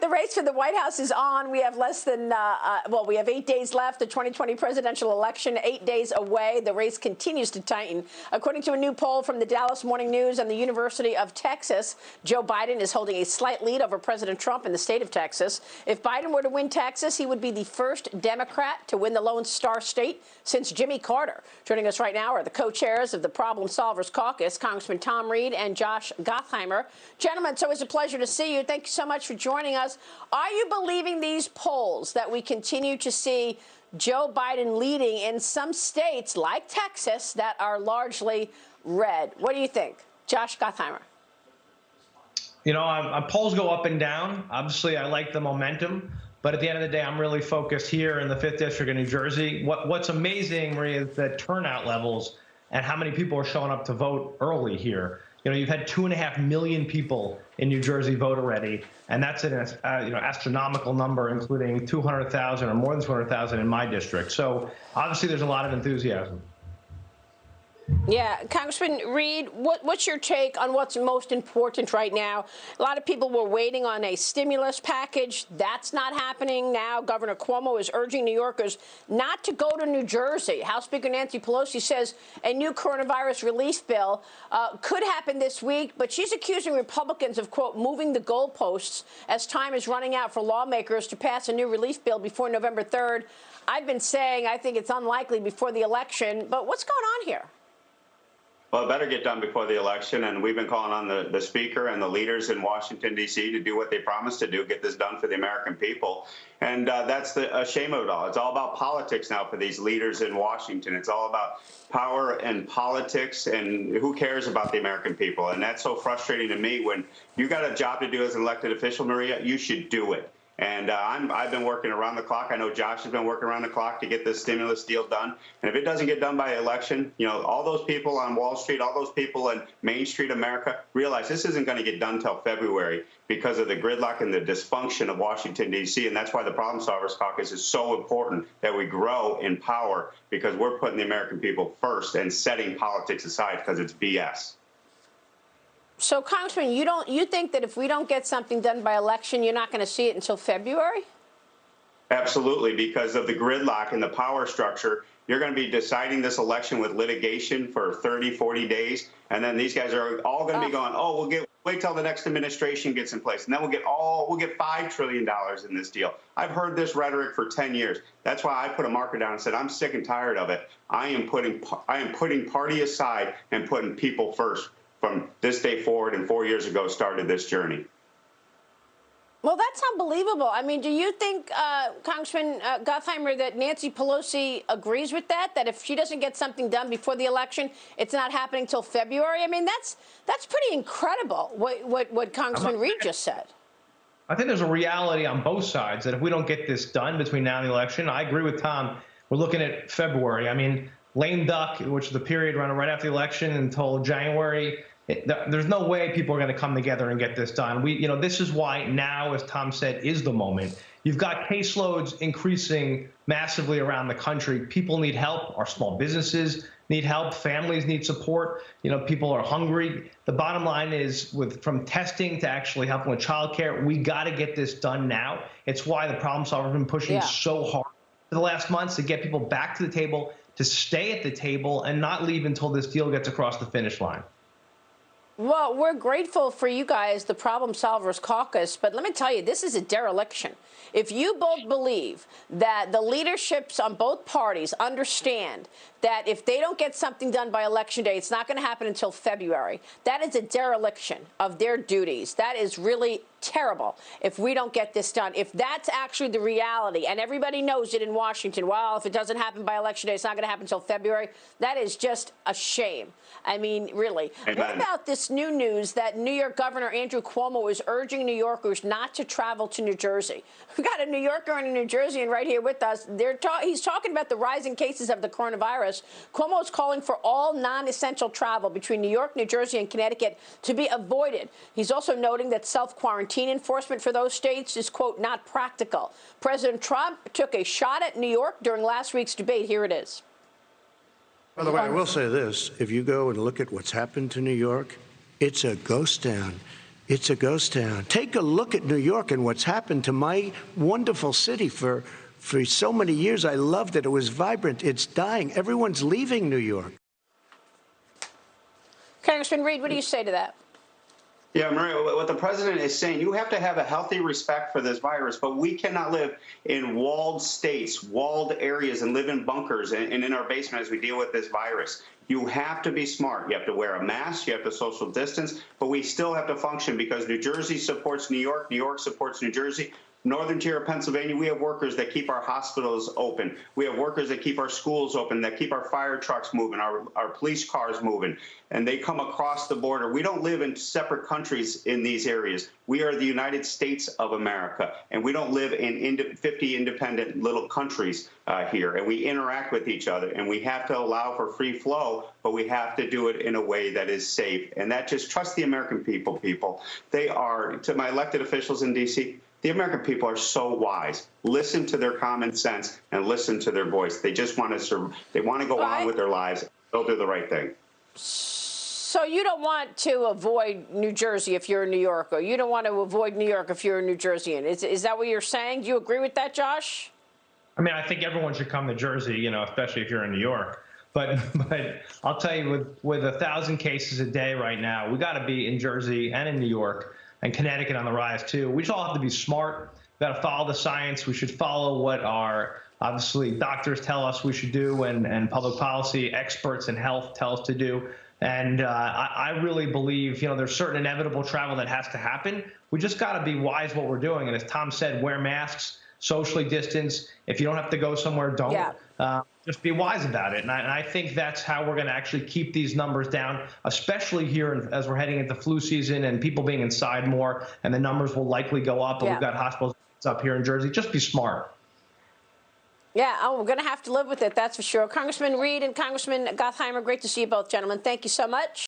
the race for the White House is on. We have less than, well, we have 8 days left. The 2020 presidential election, 8 days away. The race continues to tighten. According to a new poll from the Dallas Morning News and the University of Texas, Joe Biden is holding a slight lead over President Trump in the state of Texas. If Biden were to win Texas, he would be the first Democrat to win the Lone Star State since Jimmy Carter. Joining us right now are the co-chairs of the Problem Solvers Caucus, Congressman Tom Reed and Josh Gottheimer. Gentlemen, it's always a pleasure to see you. Thank you so much for joining us. Are you believing these polls that we continue to see Joe Biden leading in some states like Texas that are largely red? What do you think? Josh Gottheimer. You know, polls go up and down. Obviously, I like the momentum. But at the end of the day, I'm really focused here in the 5th District of New Jersey. What's amazing, Maria, is the turnout levels and how many people are showing up to vote early here. You know, you've had 2.5 million people in New Jersey vote already, and that's an astronomical number, including 200,000 or more than 200,000 in my district. So obviously, there's a lot of enthusiasm. Yeah, Congressman Reed, what's your take on what's most important right now? A lot of people were waiting on a stimulus package. That's not happening now. Governor Cuomo is urging New Yorkers not to go to New Jersey. House Speaker Nancy Pelosi says a new coronavirus relief bill could happen this week, but she's accusing Republicans of, quote, moving the goalposts as time is running out for lawmakers to pass a new relief bill before November 3rd. I've been saying I think it's unlikely before the election, but what's going on here? Well, it better get done before the election, and we've been calling on the Speaker and the leaders in Washington, D.C. to do what they promised to do, get this done for the American people. And that's a shame of it all. It's all about politics now for these leaders in Washington. It's all about power and politics, and who cares about the American people? And that's so frustrating to me. When you got a job to do as an elected official, Maria, you should do it. And I've been working around the clock. I know Josh has been working around the clock to get this stimulus deal done. And if it doesn't get done by election, you know, all those people on Wall Street, all those people in Main Street America realize this isn't going to get done until February because of the gridlock and the dysfunction of Washington, D.C. And that's why the Problem Solvers Caucus is so important that we grow in power, because we're putting the American people first and setting politics aside because it's BS. So, Congressman, you think that if we don't get something done by election, you're not going to see it until February? Absolutely, because of the gridlock and the power structure. You're going to be deciding this election with litigation for 30, 40 days, and then these guys are all going to be going, oh, wait till the next administration gets in place, and then we'll get $5 trillion in this deal. I've heard this rhetoric for 10 years. That's why I put a marker down and said I'm sick and tired of it. I am putting party aside and putting people first. From this day forward, and 4 years ago started this journey. Well, that's unbelievable. I mean, do you think, Congressman Gottheimer, that Nancy Pelosi agrees with that? That if she doesn't get something done before the election, it's not happening till February? I mean, that's pretty incredible. What Congressman Reed just said. I think there's a reality on both sides that if we don't get this done between now and the election, I agree with Tom. We're looking at February. I mean, lame duck, which is the period running right after the election until January. There's no way people are going to come together and get this done. This is why now, as Tom said, is the moment. You've got caseloads increasing massively around the country. People need help. Our small businesses need help. Families need support. People are hungry. The bottom line is, from testing to actually helping with childcare, we got to get this done now. It's why the Problem Solvers have been pushing so hard for the last months to get people back to the table, to stay at the table, and not leave until this deal gets across the finish line. Well, we're grateful for you guys, the Problem Solvers Caucus, but let me tell you, this is a dereliction. If you both believe that the leaderships on both parties understand that if they don't get something done by Election Day, it's not going to happen until February, that is a dereliction of their duties. That is really terrible if we don't get this done. If that's actually the reality, and everybody knows it in Washington, well, if it doesn't happen by Election Day, it's not going to happen until February, that is just a shame. I mean, really. Amen. What about this new news that New York Governor Andrew Cuomo is urging New Yorkers not to travel to New Jersey? We've got a New Yorker and a New Jerseyan right here with us. He's talking about the rising cases of the coronavirus. Cuomo is calling for all non-essential travel between New York, New Jersey, and Connecticut to be avoided. He's also noting that self-quarantine enforcement for those states is, quote, not practical. President Trump took a shot at New York during last week's debate. Here it is. By the way, I will say this. If you go and look at what's happened to New York, it's a ghost town. It's a ghost town. Take a look at New York and what's happened to my wonderful city for so many years. I loved it. It was vibrant. It's dying. Everyone's leaving New York. Congressman Reed, what do you say to that? Yeah, Maria, what the president is saying, you have to have a healthy respect for this virus, but we cannot live in walled states, walled areas, and live in bunkers and in our basement as we deal with this virus. You have to be smart. You have to wear a mask. You have to social distance, but we still have to function because New Jersey supports New York. New York supports New Jersey. Northern tier of Pennsylvania, we have workers that keep our hospitals open. We have workers that keep our schools open, that keep our fire trucks moving, our police cars moving, and they come across the border. We don't live in separate countries in these areas. We are the United States of America, and we don't live in 50 independent little countries here, and we interact with each other, and we have to allow for free flow, but we have to do it in a way that is safe, and that just trust the American people. They are, to my elected officials in D.C., the American people are so wise. Listen to their common sense and listen to their voice. They just want to they want to go on with their lives. They'll do the right thing. So you don't want to avoid New Jersey if you're in New York, or you don't want to avoid New York if you're a New Jerseyan. Is that what you're saying? Do you agree with that, Josh? I mean, I think everyone should come to Jersey, especially if you're in New York. But I'll tell you, with 1,000 cases a day right now, we got to be in Jersey and in New York. And Connecticut on the rise, too. We just all have to be smart. We've got to follow the science. We should follow what our, obviously, doctors tell us we should do and public policy experts in health tell us to do. And I really believe, there's certain inevitable travel that has to happen. We just got to be wise what we're doing. And as Tom said, wear masks, socially distance. If you don't have to go somewhere, don't. Yeah. Just be wise about it. And I think that's how we're going to actually keep these numbers down, especially here as we're heading into flu season and people being inside more, and the numbers will likely go up. But we've got hospitals up here in Jersey. Just be smart. Yeah, we're going to have to live with it, that's for sure. Congressman Reed and Congressman Gottheimer, great to see you both, gentlemen. Thank you so much.